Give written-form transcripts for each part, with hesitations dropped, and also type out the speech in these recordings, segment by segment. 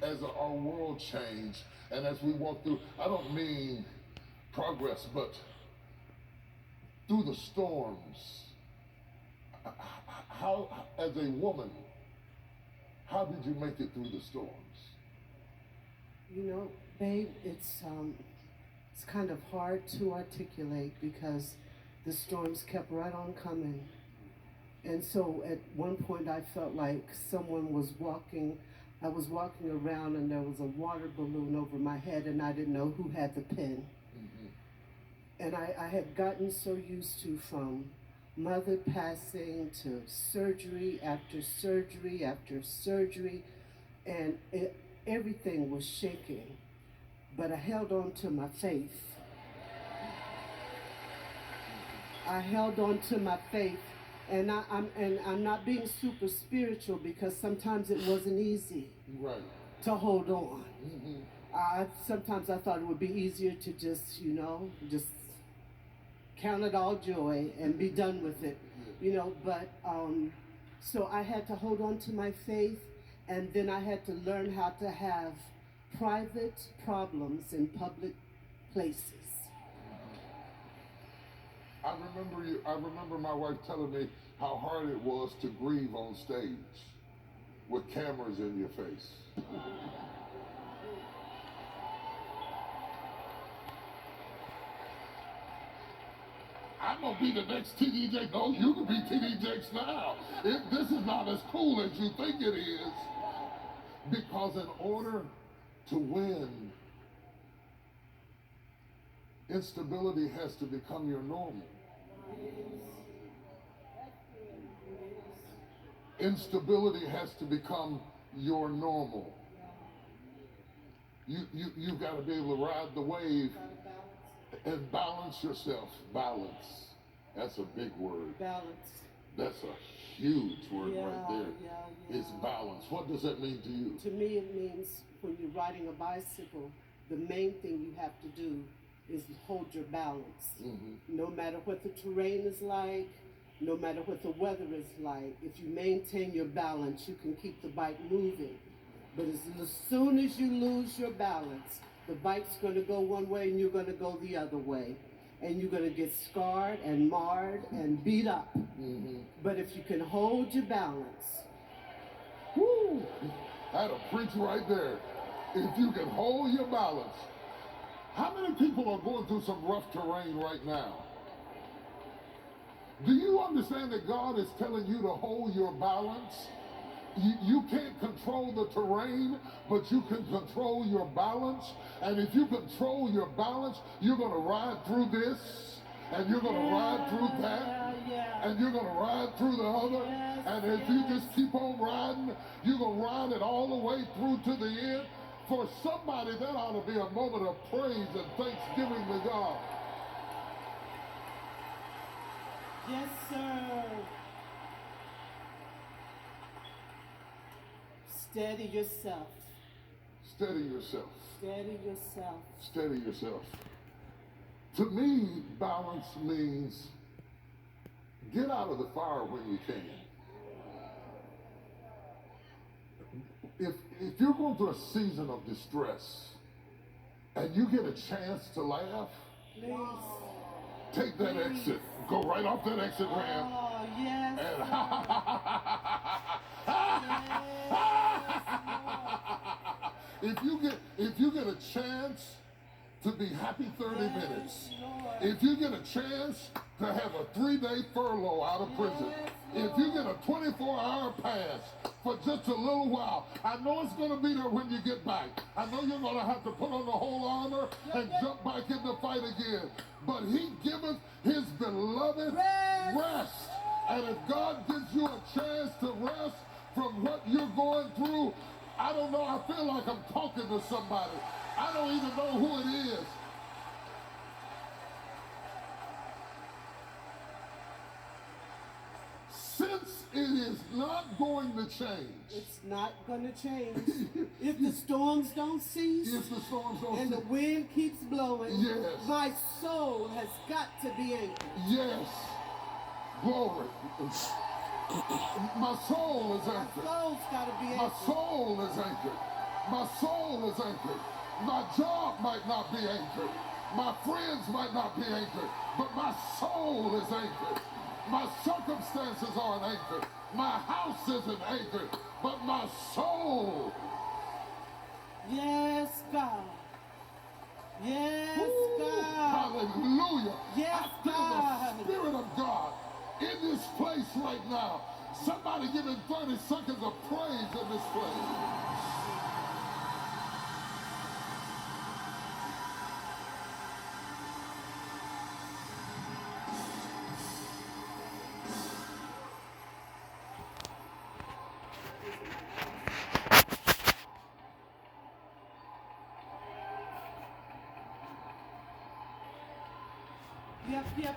as our world changed and as we walk through, I don't mean progress, but through the storms, how, as a woman, how did you make it through the storms? You know, babe, it's kind of hard to articulate because the storms kept right on coming. And so at one point I felt like someone was walking, I was walking around and there was a water balloon over my head and I didn't know who had the pen. Mm-hmm. And I had gotten so used to, from mother passing to surgery after surgery after surgery, and everything was shaking. But I held on to my faith. I held on to my faith, and I'm not being super spiritual because sometimes it wasn't easy Right. to hold on. Mm-hmm. Sometimes I thought it would be easier to just, just count it all joy and be done with it, but so I had to hold on to my faith, and then I had to learn how to have private problems in public places. I remember my wife telling me how hard it was to grieve on stage with cameras in your face. I'm gonna be the next TD Jakes. No, you can be TD Jakes now. This is not as cool as you think it is. Because in order to win, instability has to become your normal. Instability has to become your normal. You've got to be able to ride the wave and balance yourself. Balance. That's a big word. Balance. That's a huge word right there. Yeah. It's balance. What does that mean to you? To me, it means when you're riding a bicycle, the main thing you have to do is hold your balance. Mm-hmm. No matter what the terrain is like, no matter what the weather is like, if you maintain your balance, you can keep the bike moving. But as soon as you lose your balance, the bike's going to go one way and you're going to go the other way. And you're going to get scarred and marred and beat up. Mm-hmm. But if you can hold your balance, whoo, that'll preach right there. If you can hold your balance. How many people are going through some rough terrain right now? Do you understand that God is telling you to hold your balance? You can't control the terrain, but you can control your balance. And if you control your balance, you're going to ride through this, and you're going to ride through that, and you're going to ride through the other. And if you just keep on riding, you're going to ride it all the way through to the end. For somebody, that ought to be a moment of praise and thanksgiving to God. Yes, sir. Steady yourself. Steady yourself. Steady yourself. Steady yourself. To me, balance means get out of the fire when you can. If you're going through a season of distress and you get a chance to laugh, please take that exit. Go right off that exit ramp. Oh, yes. And if you get a chance to be happy 30 minutes, if you get a chance to have a 3-day furlough out of prison, if you get a 24-hour pass for just a little while, I know it's going to be there when you get back. I know you're going to have to put on the whole armor and jump back in the fight again. But he giveth his beloved rest. And if God gives you a chance to rest from what you're going through, I don't know, I feel like I'm talking to somebody. I don't even know who it is. Since it is not going to change. It's not going to change. If the storms don't cease, if the storms don't and cease, the wind keeps blowing, yes, my soul has got to be anchored. Yes. Glory. My soul is anchored. My soul's got to be anchored. My soul is anchored. My soul is anchored. My job might not be anchored. My friends might not be anchored. But my soul is anchored. My circumstances aren't anchored. My house isn't anchored. But my soul. Yes, God. Yes, Ooh, God. hallelujah. Yes, I feel God. the Spirit of God in this place right now. Somebody give him 30 seconds of praise in this place.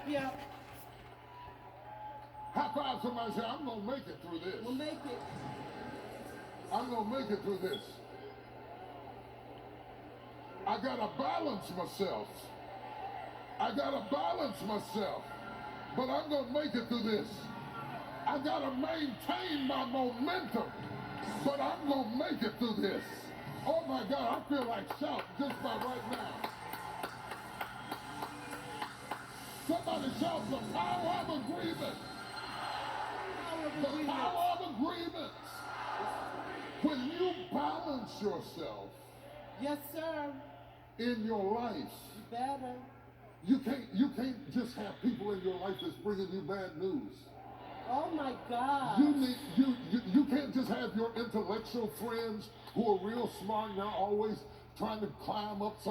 Yep. High five somebody, say, I'm going to make it through this. We'll make it. I'm going to make it through this. I got to balance myself. I got to balance myself. But I'm going to make it through this. I got to maintain my momentum. But I'm going to make it through this. Oh my God, I feel like shouting just by right now. Somebody shout the power of agreement. The power of agreement. When you balance yourself, Yes, sir. in your life, You better. you can't just have people in your life that's bringing you bad news. Oh my God. You can't just have your intellectual friends who are real smart and they're always trying to climb up some